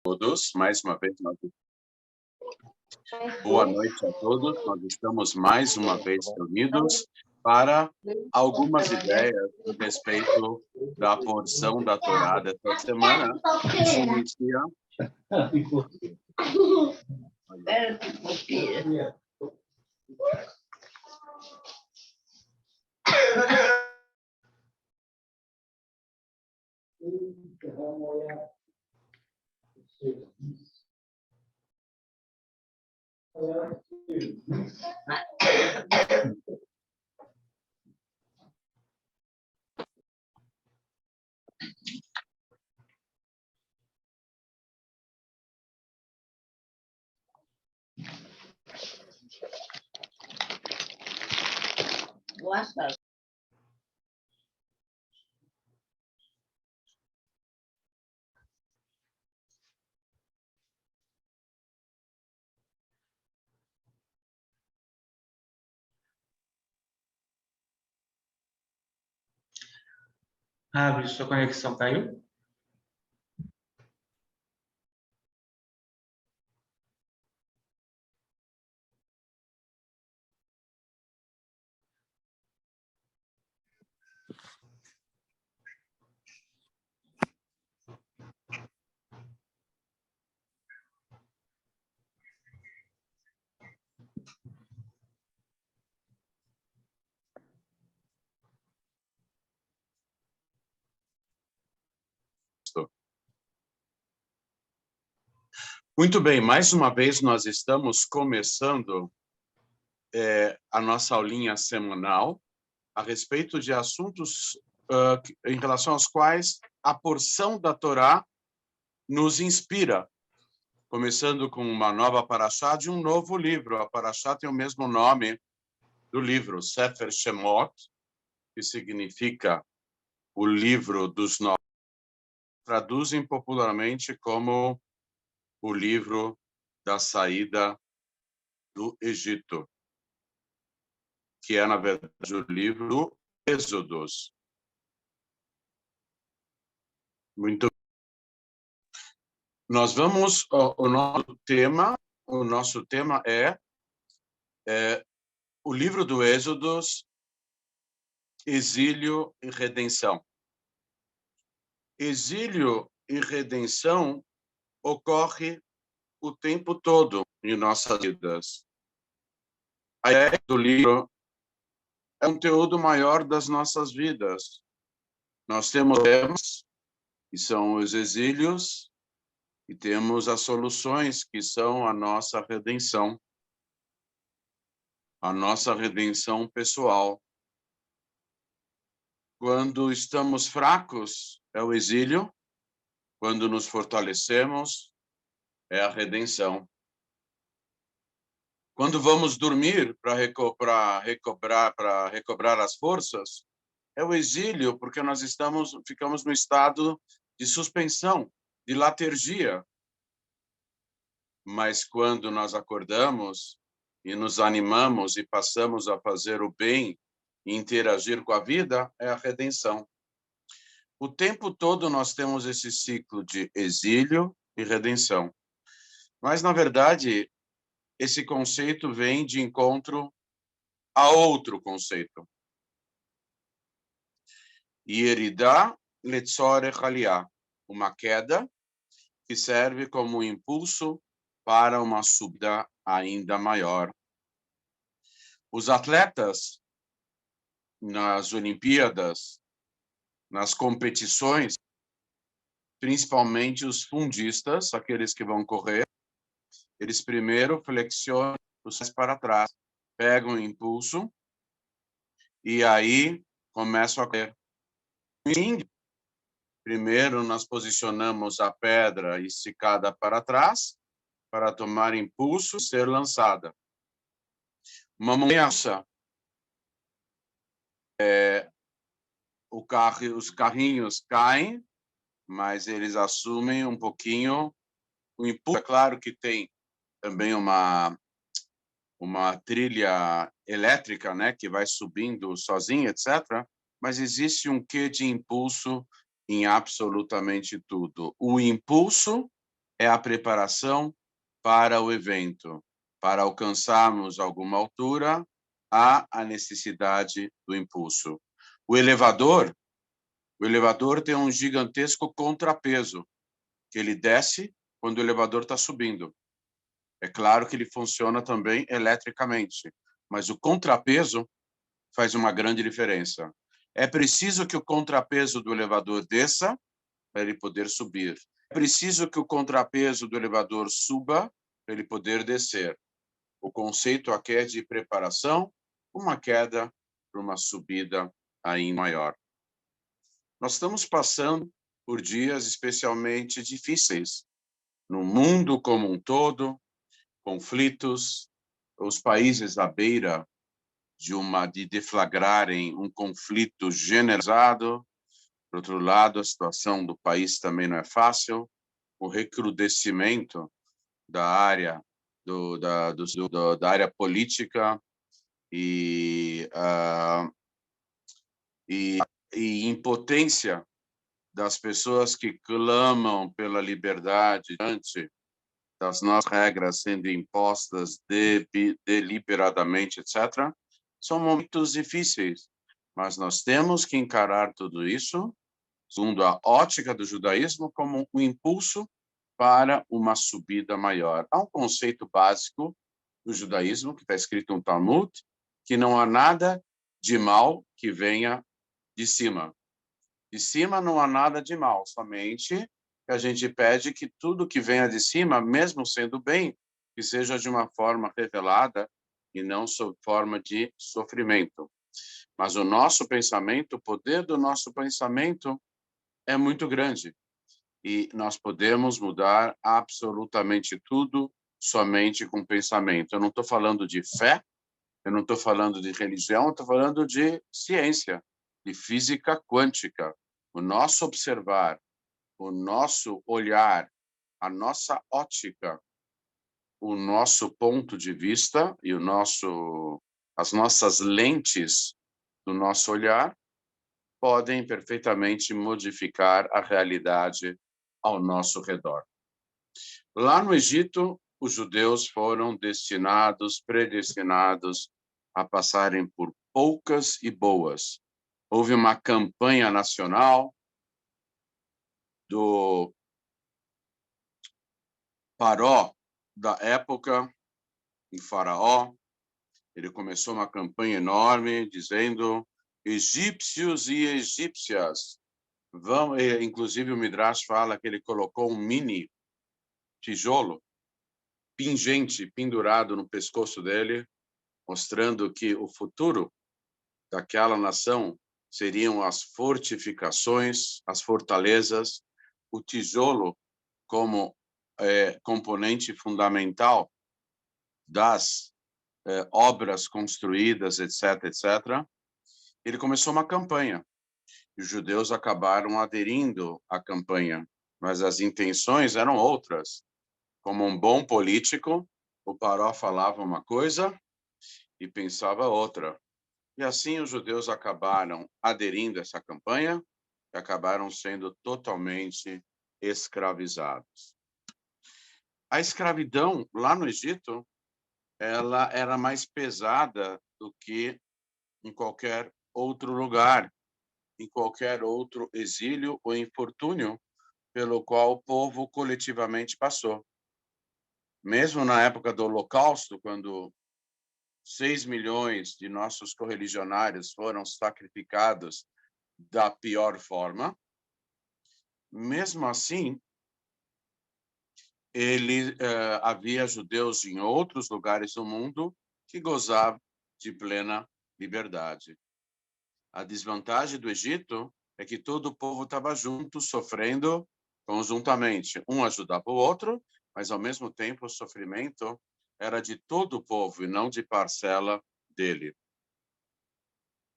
Todos, mais uma vez, boa noite a todos. Nós estamos mais uma vez reunidos para algumas ideias a respeito da porção da Torá desta semana, que se inicia. Abre, sua conexão caiu? Muito bem, mais uma vez nós estamos começando a nossa aulinha semanal a respeito de assuntos em relação aos quais a porção da Torá nos inspira, começando com uma nova paraxá de um novo livro. A paraxá tem o mesmo nome do livro, Sefer Shemot, que significa o livro dos nomes. Traduzem popularmente como o livro da saída do Egito, que é, na verdade, o livro do Êxodos. Muito. Nós vamos, o nosso tema é o livro do Êxodos, Exílio e Redenção. Exílio e redenção ocorre o tempo todo em nossas vidas. A ideia do livro é um conteúdo maior das nossas vidas. Nós temos temas, que são os exílios, e temos as soluções, que são a nossa redenção pessoal. Quando estamos fracos, é o exílio. Quando nos fortalecemos, é a redenção. Quando vamos dormir para recobrar as forças, é o exílio, porque nós ficamos no estado de suspensão, de letargia. Mas quando nós acordamos e nos animamos e passamos a fazer o bem e interagir com a vida, é a redenção. O tempo todo nós temos esse ciclo de exílio e redenção. Mas, na verdade, esse conceito vem de encontro a outro conceito. Yeridá letzorech aliyah, uma queda que serve como impulso para uma subida ainda maior. Os atletas, nas Olimpíadas, nas competições, principalmente os fundistas, aqueles que vão correr, eles primeiro flexionam os pés para trás, pegam o impulso e aí começam a correr. Primeiro nós posicionamos a pedra esticada para trás para tomar impulso e ser lançada. Uma montanha, os carrinhos caem, mas eles assumem um pouquinho o impulso. É claro que tem também uma trilha elétrica, né, que vai subindo sozinha, etc. Mas existe um quê de impulso em absolutamente tudo. O impulso é a preparação para o evento. Para alcançarmos alguma altura, há a necessidade do impulso. O elevador tem um gigantesco contrapeso, que ele desce quando o elevador está subindo. É claro que ele funciona também eletricamente, mas o contrapeso faz uma grande diferença. É preciso que o contrapeso do elevador desça para ele poder subir. É preciso que o contrapeso do elevador suba para ele poder descer. O conceito aqui é de preparação, uma queda para uma subida ainda maior. Nós estamos passando por dias especialmente difíceis no mundo como um todo, conflitos, os países à beira de deflagrarem um conflito generalizado. Por outro lado, a situação do país também não é fácil. O recrudescimento da área da área política e impotência das pessoas que clamam pela liberdade diante das nossas regras sendo impostas deliberadamente, etc. São momentos difíceis, mas nós temos que encarar tudo isso, segundo a ótica do judaísmo, como um impulso para uma subida maior. Há um conceito básico do judaísmo, que está escrito no Talmud, que não há nada de mal que venha de cima. De cima não há nada de mal, somente que a gente pede que tudo que venha de cima, mesmo sendo bem, que seja de uma forma revelada e não sob forma de sofrimento. Mas o nosso pensamento, o poder do nosso pensamento é muito grande. E nós podemos mudar absolutamente tudo somente com pensamento. Eu não estou falando de fé, eu não estou falando de religião, eu estou falando de ciência, de física quântica. O nosso observar, o nosso olhar, a nossa ótica, o nosso ponto de vista e as nossas lentes do nosso olhar podem perfeitamente modificar a realidade ao nosso redor. Lá no Egito, os judeus foram predestinados a passarem por poucas e boas. Houve uma campanha nacional do Paró da época, em Faraó. Ele começou uma campanha enorme dizendo: egípcios e egípcias, vão. Inclusive o Midrash fala que ele colocou um mini tijolo pingente pendurado no pescoço dele, mostrando que o futuro daquela nação seriam as fortificações, as fortalezas, o tijolo como componente fundamental das obras construídas, etc., etc. Ele começou uma campanha. Os judeus acabaram aderindo à campanha, mas as intenções eram outras. Como um bom político, o Paró falava uma coisa e pensava outra. E assim os judeus acabaram aderindo a essa campanha e acabaram sendo totalmente escravizados. A escravidão lá no Egito, ela era mais pesada do que em qualquer outro lugar, em qualquer outro exílio ou infortúnio pelo qual o povo coletivamente passou. Mesmo na época do Holocausto, quando 6 milhões de nossos correligionários foram sacrificados da pior forma, mesmo assim, havia judeus em outros lugares do mundo que gozavam de plena liberdade. A desvantagem do Egito é que todo o povo estava junto, sofrendo conjuntamente. Um ajudava o outro, mas, ao mesmo tempo, o sofrimento era de todo o povo e não de parcela dele.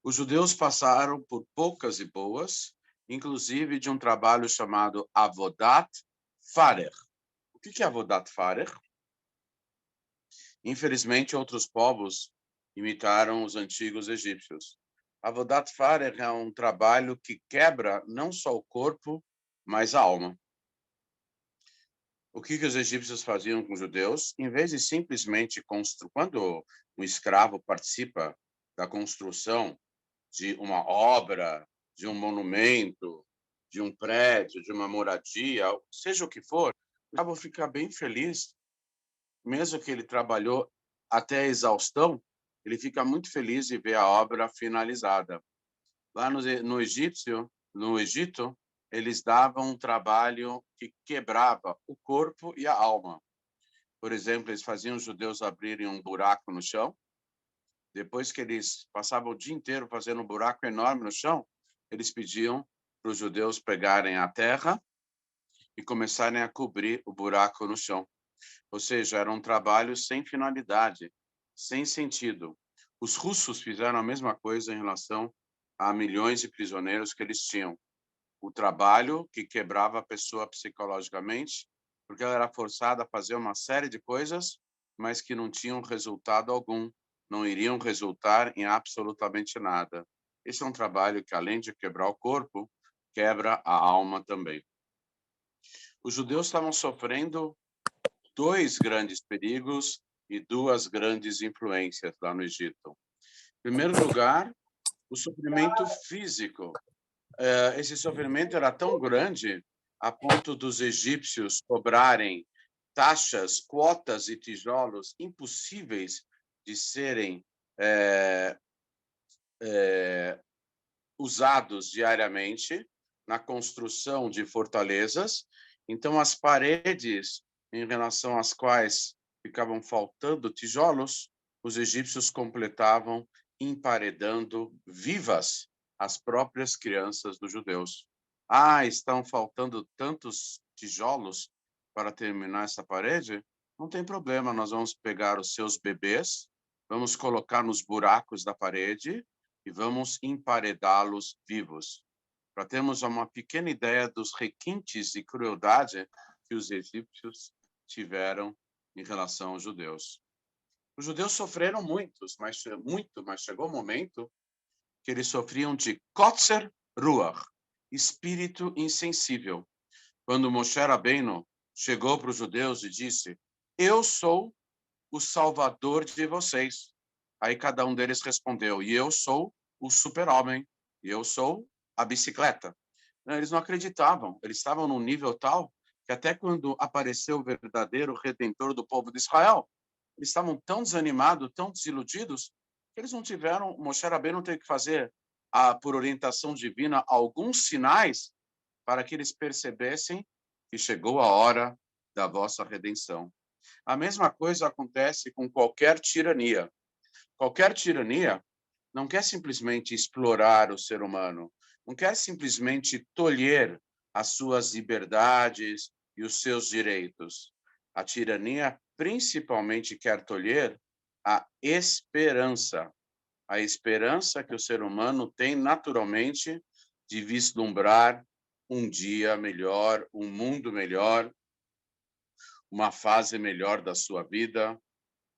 Os judeus passaram por poucas e boas, inclusive de um trabalho chamado Avodat Farer. O que é Avodat Farer? Infelizmente, outros povos imitaram os antigos egípcios. Avodat Farer é um trabalho que quebra não só o corpo, mas a alma. O que os egípcios faziam com os judeus? Em vez de simplesmente construir, quando um escravo participa da construção de uma obra, de um monumento, de um prédio, de uma moradia, seja o que for, o escravo fica bem feliz, mesmo que ele trabalhou até a exaustão, ele fica muito feliz de ver a obra finalizada. Lá no Egito, eles davam um trabalho que quebrava o corpo e a alma. Por exemplo, eles faziam os judeus abrirem um buraco no chão. Depois que eles passavam o dia inteiro fazendo um buraco enorme no chão, eles pediam para os judeus pegarem a terra e começarem a cobrir o buraco no chão. Ou seja, era um trabalho sem finalidade, sem sentido. Os russos fizeram a mesma coisa em relação a milhões de prisioneiros que eles tinham. O trabalho que quebrava a pessoa psicologicamente, porque ela era forçada a fazer uma série de coisas, mas que não tinham resultado algum, não iriam resultar em absolutamente nada. Esse é um trabalho que, além de quebrar o corpo, quebra a alma também. Os judeus estavam sofrendo dois grandes perigos e duas grandes influências lá no Egito. Em primeiro lugar, o sofrimento físico. Esse sofrimento era tão grande a ponto dos egípcios cobrarem taxas, quotas e tijolos impossíveis de serem usados diariamente na construção de fortalezas. Então, as paredes em relação às quais ficavam faltando tijolos, os egípcios completavam emparedando vivas as próprias crianças dos judeus. Estão faltando tantos tijolos para terminar essa parede? Não tem problema, nós vamos pegar os seus bebês, vamos colocar nos buracos da parede e vamos emparedá-los vivos, para termos uma pequena ideia dos requintes de crueldade que os egípcios tiveram em relação aos judeus. Os judeus sofreram muito, mas chegou o momento que eles sofriam de Kotzer Ruach, espírito insensível. Quando Moshe Rabbeinu chegou para os judeus e disse: eu sou o salvador de vocês. Aí cada um deles respondeu: e eu sou o super-homem, e eu sou a bicicleta. Eles não acreditavam, eles estavam num nível tal que até quando apareceu o verdadeiro redentor do povo de Israel, eles estavam tão desanimados, tão desiludidos, que eles não tiveram, Moshe Rabbeinu não teve que fazer, por orientação divina, alguns sinais para que eles percebessem que chegou a hora da vossa redenção. A mesma coisa acontece com qualquer tirania. Qualquer tirania não quer simplesmente explorar o ser humano, não quer simplesmente tolher as suas liberdades e os seus direitos. A tirania principalmente quer tolher a esperança que o ser humano tem naturalmente de vislumbrar um dia melhor, um mundo melhor, uma fase melhor da sua vida,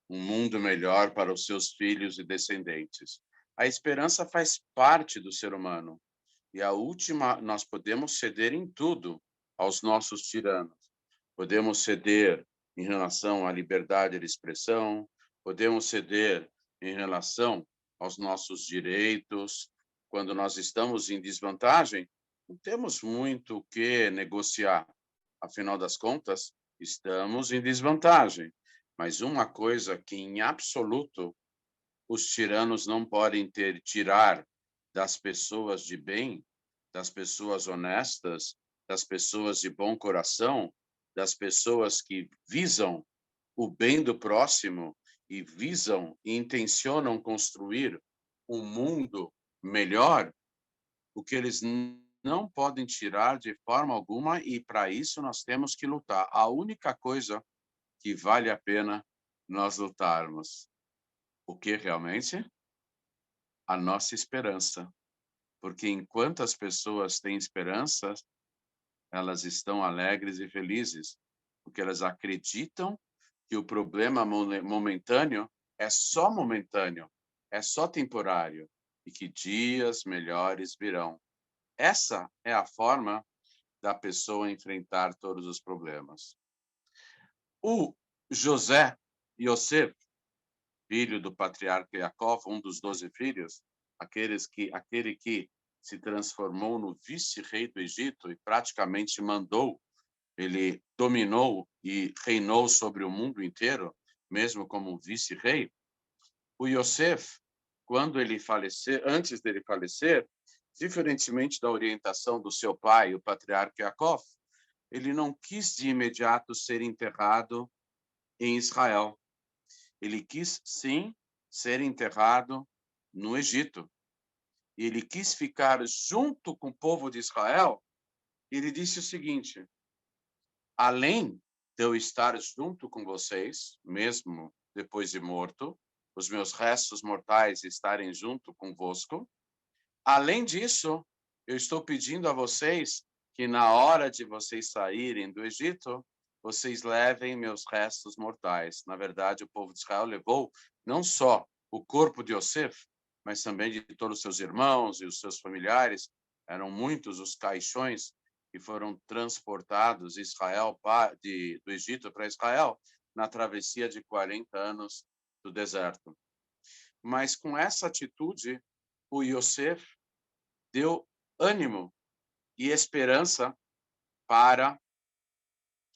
um mundo melhor para os seus filhos e descendentes. A esperança faz parte do ser humano. E nós podemos ceder em tudo aos nossos tiranos. Podemos ceder em relação à liberdade de expressão, podemos ceder em relação aos nossos direitos. Quando nós estamos em desvantagem, não temos muito o que negociar. Afinal das contas, estamos em desvantagem. Mas uma coisa que, em absoluto, os tiranos não podem tirar das pessoas de bem, das pessoas honestas, das pessoas de bom coração, das pessoas que visam o bem do próximo e visam e intencionam construir um mundo melhor, o que eles não podem tirar de forma alguma, e para isso nós temos que lutar. A única coisa que vale a pena nós lutarmos, o que realmente? A nossa esperança. Porque enquanto as pessoas têm esperança, elas estão alegres e felizes, porque elas acreditam que o problema momentâneo é só momentâneo, é só temporário, e que dias melhores virão. Essa é a forma da pessoa enfrentar todos os problemas. O José Yosef, filho do patriarca Jacó, um dos 12 filhos, aquele que se transformou no vice-rei do Egito e praticamente ele dominou e reinou sobre o mundo inteiro, mesmo como vice-rei. O Yosef, antes dele falecer, diferentemente da orientação do seu pai, o patriarca Jacó, ele não quis de imediato ser enterrado em Israel. Ele quis, sim, ser enterrado no Egito. E ele quis ficar junto com o povo de Israel. Ele disse o seguinte: além de eu estar junto com vocês, mesmo depois de morto, os meus restos mortais estarem junto convosco, além disso, eu estou pedindo a vocês que na hora de vocês saírem do Egito, vocês levem meus restos mortais. Na verdade, o povo de Israel levou não só o corpo de Yosef, mas também de todos os seus irmãos e os seus familiares. Eram muitos os caixões que foram transportados do Egito para Israel na travessia de 40 anos do deserto. Mas com essa atitude, o Yosef deu ânimo e esperança para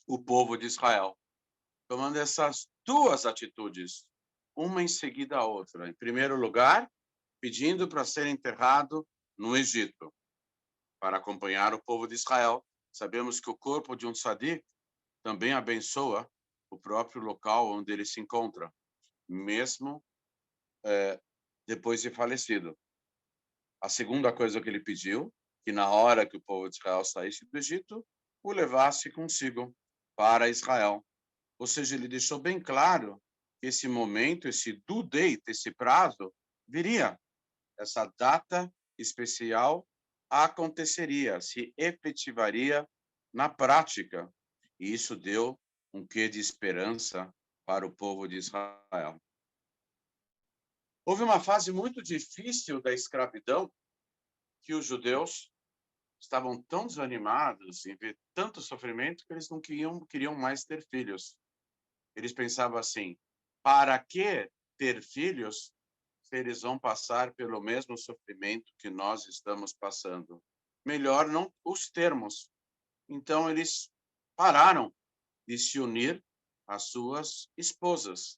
o povo de Israel, tomando essas duas atitudes, uma em seguida a outra. Em primeiro lugar, pedindo para ser enterrado no Egito, para acompanhar o povo de Israel. Sabemos que o corpo de um tzadik também abençoa o próprio local onde ele se encontra, mesmo depois de falecido. A segunda coisa que ele pediu, que na hora que o povo de Israel saísse do Egito, o levasse consigo para Israel. Ou seja, ele deixou bem claro que esse momento, esse due date, esse prazo, viria. Essa data especial aconteceria, se efetivaria na prática. E isso deu um quê de esperança para o povo de Israel. Houve uma fase muito difícil da escravidão que os judeus estavam tão desanimados em ver tanto sofrimento que eles não queriam mais ter filhos. Eles pensavam assim: para que ter filhos se eles vão passar pelo mesmo sofrimento que nós estamos passando? Melhor não os termos. Então eles pararam de se unir às suas esposas.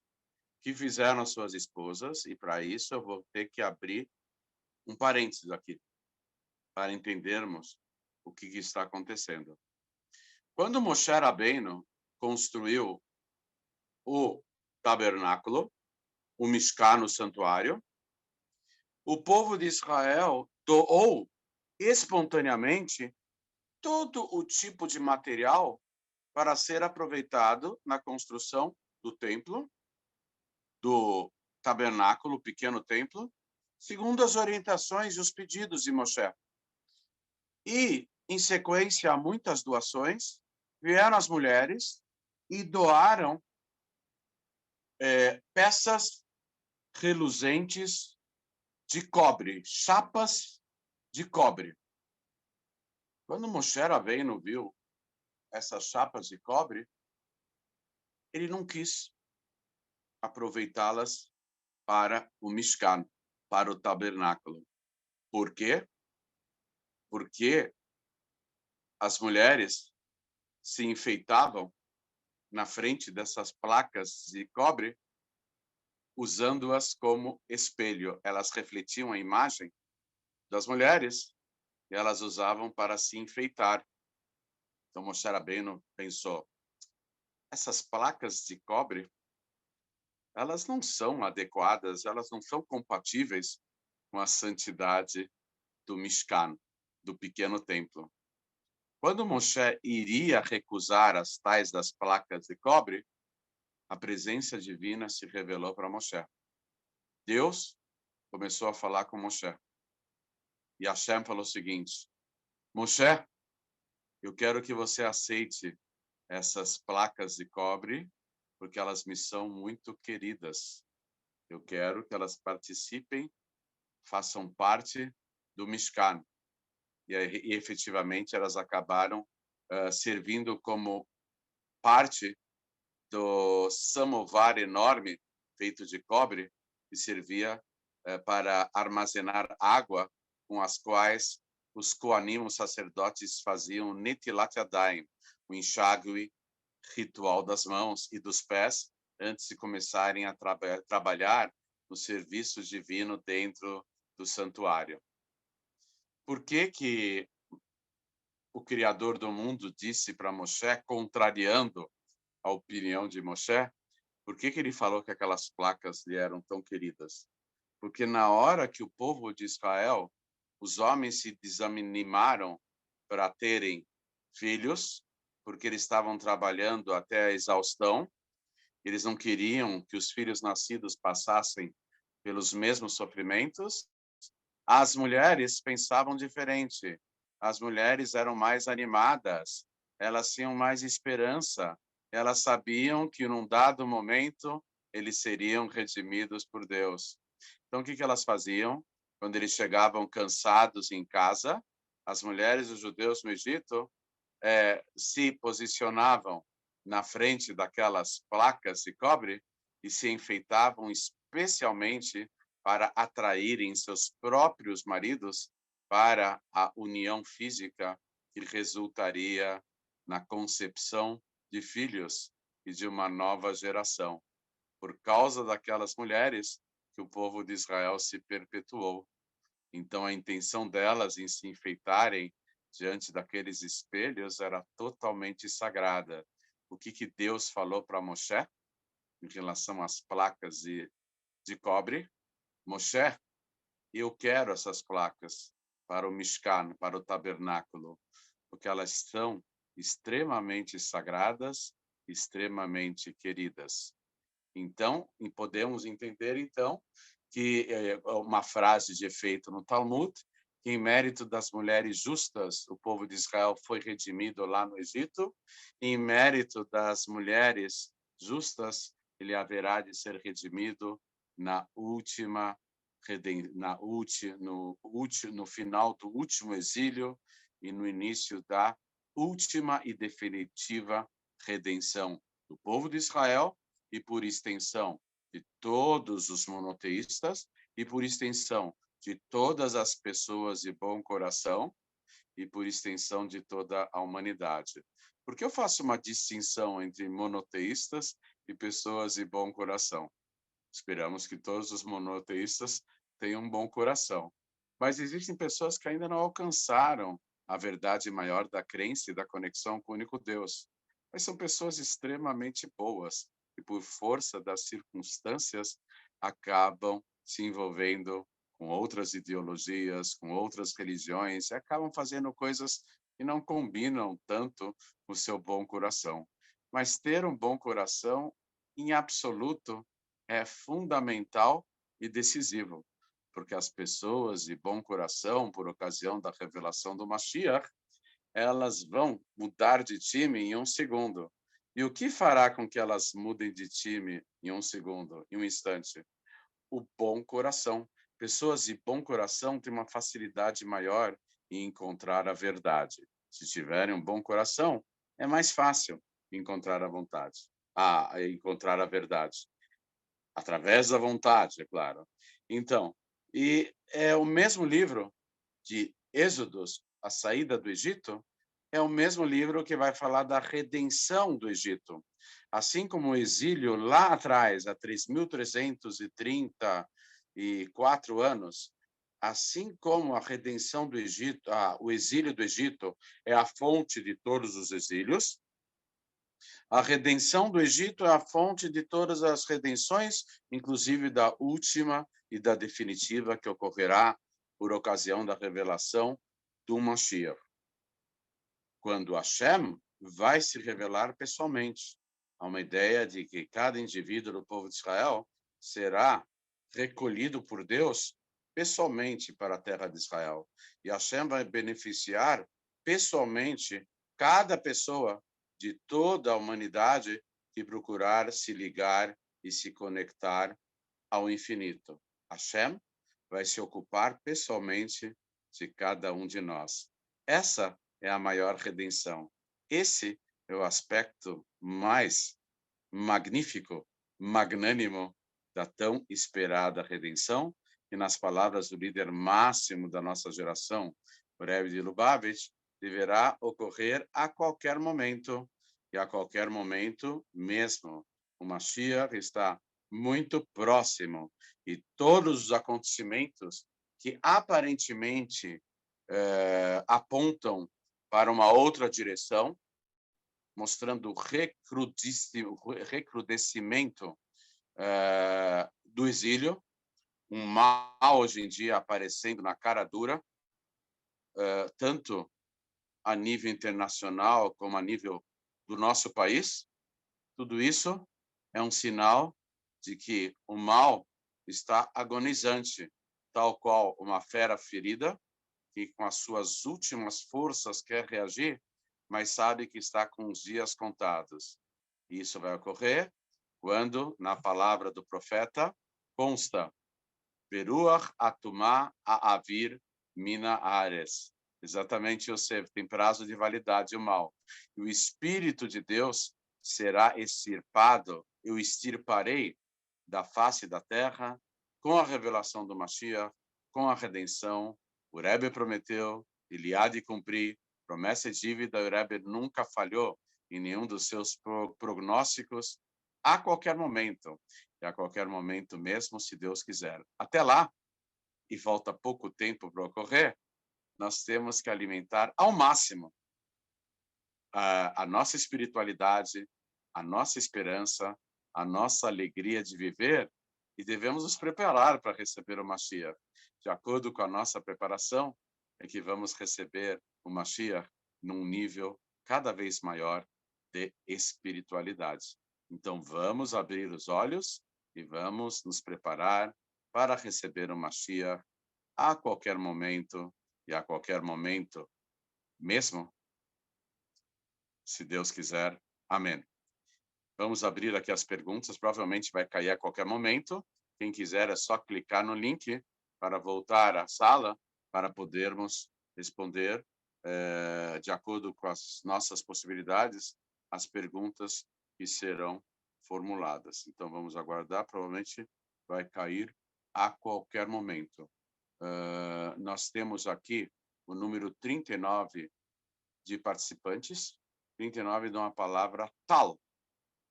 Que fizeram as suas esposas, e para isso eu vou ter que abrir um parênteses aqui, para entendermos o que está acontecendo. Quando Moshe Rabbeinu construiu o tabernáculo, o Mishkan, o santuário, o povo de Israel doou espontaneamente todo o tipo de material para ser aproveitado na construção do templo, do tabernáculo, o pequeno templo, segundo as orientações e os pedidos de Moshe. E, em sequência a muitas doações, vieram as mulheres e doaram peças reluzentes de cobre, chapas de cobre. Quando Moshe Rabbeinu viu essas chapas de cobre, ele não quis aproveitá-las para o Mishkan, para o tabernáculo. Por quê? Porque as mulheres se enfeitavam na frente dessas placas de cobre, usando-as como espelho. Elas refletiam a imagem das mulheres e elas usavam para se enfeitar. Então, Moshe Rabbeinu pensou: essas placas de cobre, elas não são adequadas, elas não são compatíveis com a santidade do Mishkan, do pequeno templo. Quando Moshe iria recusar as tais das placas de cobre, a presença divina se revelou para Moshe. Deus começou a falar com Moshe. E Hashem falou o seguinte: Moshe, eu quero que você aceite essas placas de cobre, porque elas me são muito queridas. Eu quero que elas participem, façam parte do Mishkan. E efetivamente elas acabaram servindo como parte do samovar enorme feito de cobre que servia para armazenar água com as quais os Koanim, os sacerdotes, faziam netilat yadayim, o enxágue ritual das mãos e dos pés, antes de começarem a trabalhar no serviço divino dentro do santuário. Por que o Criador do mundo disse para Moshe, contrariando a opinião de Moshe, por que ele falou que aquelas placas lhe eram tão queridas? Porque na hora que o povo de Israel, os homens se desanimaram para terem filhos, porque eles estavam trabalhando até a exaustão, eles não queriam que os filhos nascidos passassem pelos mesmos sofrimentos, as mulheres pensavam diferente. As mulheres eram mais animadas, elas tinham mais esperança, elas sabiam que num dado momento eles seriam redimidos por Deus. Então, o que elas faziam? Quando eles chegavam cansados em casa, as mulheres dos judeus no Egito se posicionavam na frente daquelas placas de cobre e se enfeitavam especialmente para atraírem seus próprios maridos para a união física que resultaria na concepção de filhos e de uma nova geração. Por causa daquelas mulheres que o povo de Israel se perpetuou. Então, a intenção delas em se enfeitarem diante daqueles espelhos era totalmente sagrada. O que Deus falou para Moshe em relação às placas de cobre? Moshe, eu quero essas placas para o Mishkan, para o tabernáculo, porque elas são extremamente sagradas, extremamente queridas. Então, podemos entender, então, que uma frase de efeito no Talmud, que em mérito das mulheres justas, o povo de Israel foi redimido lá no Egito, e em mérito das mulheres justas, ele haverá de ser redimido no final do último exílio e no início da última e definitiva redenção do povo de Israel e, por extensão, de todos os monoteístas e, por extensão, de todas as pessoas de bom coração e, por extensão, de toda a humanidade. Por que eu faço uma distinção entre monoteístas e pessoas de bom coração? Esperamos que todos os monoteístas tenham um bom coração. Mas existem pessoas que ainda não alcançaram a verdade maior da crença e da conexão com o único Deus. Mas são pessoas extremamente boas e, por força das circunstâncias, acabam se envolvendo com outras ideologias, com outras religiões, e acabam fazendo coisas que não combinam tanto com o seu bom coração. Mas ter um bom coração, em absoluto, é fundamental e decisivo, porque as pessoas de bom coração, por ocasião da revelação do Mashiach, elas vão mudar de time em um segundo. E o que fará com que elas mudem de time em um segundo, em um instante? O bom coração. Pessoas de bom coração têm uma facilidade maior em encontrar a verdade. Se tiverem um bom coração, é mais fácil encontrar a vontade, encontrar a verdade. Através da vontade, é claro. Então, e é o mesmo livro de Êxodos, a saída do Egito, é o mesmo livro que vai falar da redenção do Egito. Assim como o exílio lá atrás, há 3.334 anos, assim como a redenção do Egito, o exílio do Egito é a fonte de todos os exílios, a redenção do Egito é a fonte de todas as redenções, inclusive da última e da definitiva que ocorrerá por ocasião da revelação do Mashiach. Quando Hashem vai se revelar pessoalmente. Há uma ideia de que cada indivíduo do povo de Israel será recolhido por Deus pessoalmente para a terra de Israel. E Hashem vai beneficiar pessoalmente cada pessoa de toda a humanidade que procurar se ligar e se conectar ao infinito. Hashem vai se ocupar pessoalmente de cada um de nós. Essa é a maior redenção. Esse é o aspecto mais magnífico, magnânimo da tão esperada redenção, e nas palavras do líder máximo da nossa geração, o Rebbe de Lubavitch, deverá ocorrer a qualquer momento, e a qualquer momento mesmo. O Mashiach está muito próximo, e todos os acontecimentos que aparentemente apontam para uma outra direção, mostrando o recrudescimento do exílio, um mal hoje em dia aparecendo na cara dura, tanto a nível internacional como a nível do nosso país. Tudo isso é um sinal de que o mal está agonizante, tal qual uma fera ferida, que com as suas últimas forças quer reagir, mas sabe que está com os dias contados. E isso vai ocorrer quando, na palavra do profeta, consta Beruach atumá a avir mina ares. Exatamente, Yosef, tem prazo de validade o mal. E o Espírito de Deus será extirpado, eu extirparei da face da terra, com a revelação do Mashiach, com a redenção. O Rebbe prometeu, ele há de cumprir, promessa e dívida, o Rebbe nunca falhou em nenhum dos seus prognósticos, a qualquer momento, e a qualquer momento mesmo, se Deus quiser. Até lá, e falta pouco tempo para ocorrer, nós temos que alimentar ao máximo a nossa espiritualidade, a nossa esperança, a nossa alegria de viver, e devemos nos preparar para receber o Mashiach. De acordo com a nossa preparação, é que vamos receber o Mashiach num nível cada vez maior de espiritualidade. Então, vamos abrir os olhos e vamos nos preparar para receber o Mashiach a qualquer momento, e a qualquer momento mesmo, se Deus quiser. Amém. Vamos abrir aqui as perguntas, provavelmente vai cair a qualquer momento. Quem quiser é só clicar no link para voltar à sala, para podermos responder, de acordo com as nossas possibilidades, as perguntas que serão formuladas. Então, vamos aguardar, provavelmente vai cair a qualquer momento. Nós temos aqui o número 39 de participantes, 39 de uma palavra tal,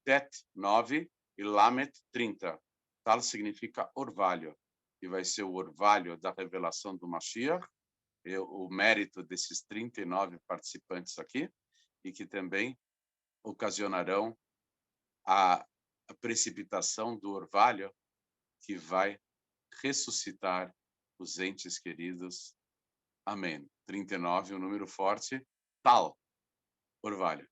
Tet 9 e Lamet 30. Tal significa orvalho, e vai ser o orvalho da revelação do Mashiach, o mérito desses 39 participantes aqui, e que também ocasionarão a precipitação do orvalho que vai ressuscitar os entes queridos. Amém. 39, um número forte, tal, orvalho.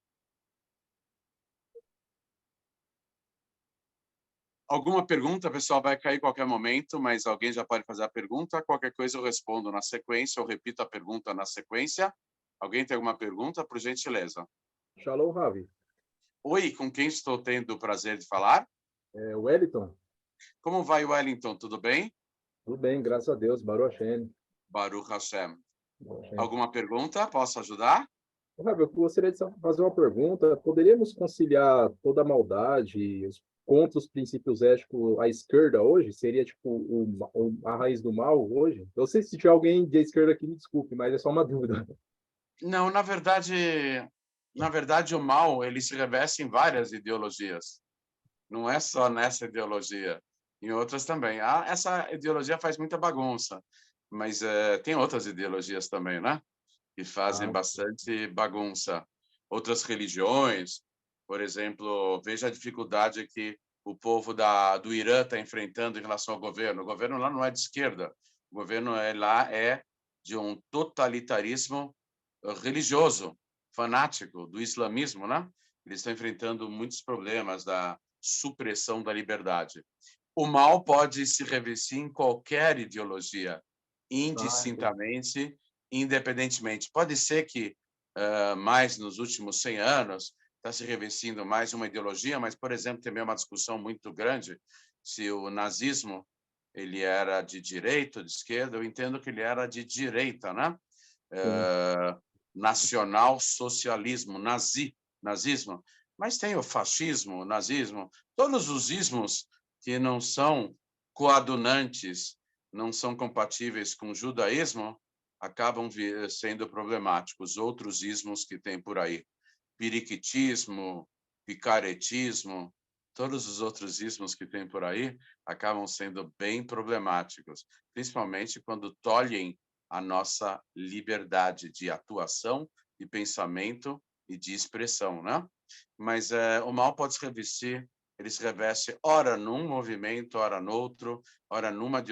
Alguma pergunta, pessoal? Vai cair qualquer momento, mas alguém já pode fazer a pergunta. Qualquer coisa eu respondo na sequência, eu repito a pergunta na sequência. Alguém tem alguma pergunta? Por gentileza. Shalom, Ravi. Oi, com quem estou tendo o prazer de falar? Wellington. Como vai, Wellington? Tudo bem? Tudo bem, graças a Deus. Baruch Hashem. Baruch Hashem. Baruch Hashem. Alguma pergunta? Posso ajudar? Ravi, eu gostaria de fazer uma pergunta. Poderíamos conciliar toda a maldade, contra os princípios éticos à esquerda hoje? Seria tipo a raiz do mal hoje? Eu sei se tiver alguém de esquerda aqui, me desculpe, mas é só uma dúvida. Não, na verdade o mal ele se reveste em várias ideologias. Não é só nessa ideologia, em outras também. Essa ideologia faz muita bagunça, mas tem outras ideologias também, né? Que fazem bastante bagunça. Outras religiões, por exemplo, veja a dificuldade que o povo do Irã está enfrentando em relação ao governo. O governo lá não é de esquerda, o governo lá é de um totalitarismo religioso, fanático, do islamismo, né? Eles estão enfrentando muitos problemas da supressão da liberdade. O mal pode se revestir em qualquer ideologia, indistintamente, independentemente. Pode ser que mais nos últimos 100 anos está se revestindo mais uma ideologia, mas, por exemplo, também é uma discussão muito grande se o nazismo ele era de direita ou de esquerda. Eu entendo que ele era de direita, né? Nacional socialismo, nazismo. Mas tem o fascismo, o nazismo, todos os ismos que não são coadunantes, não são compatíveis com o judaísmo, acabam sendo problemáticos. Outros ismos que tem por aí, periquitismo, picaretismo, todos os outros ismos que tem por aí acabam sendo bem problemáticos, principalmente quando tolhem a nossa liberdade de atuação, de pensamento e de expressão, né? Mas o mal pode se revestir, ele se reveste ora num movimento, ora no outro, ora numa